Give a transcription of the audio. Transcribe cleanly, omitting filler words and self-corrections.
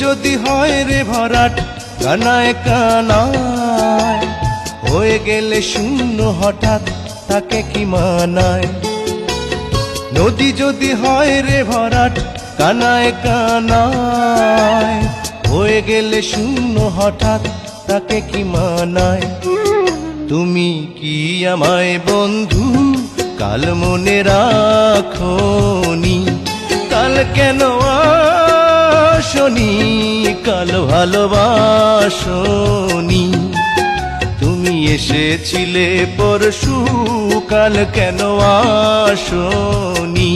যদি হয় রে ভরাট কানায় কানায়, হয়ে গেলে শূন্য হঠাৎ তাকে কি মানায়? নদী যদি হয় রে ভরাট কানায় কানায়, হয়ে গেলে শূন্য হঠাৎ তাকে কি মানায়? তুমি কি আমায় বন্ধু কাল মনে রাখোনি? কাল কেন আসনি, কাল ভালোবাসনি? তুমি এসেছিলে পরশু, কাল কেন আসনি?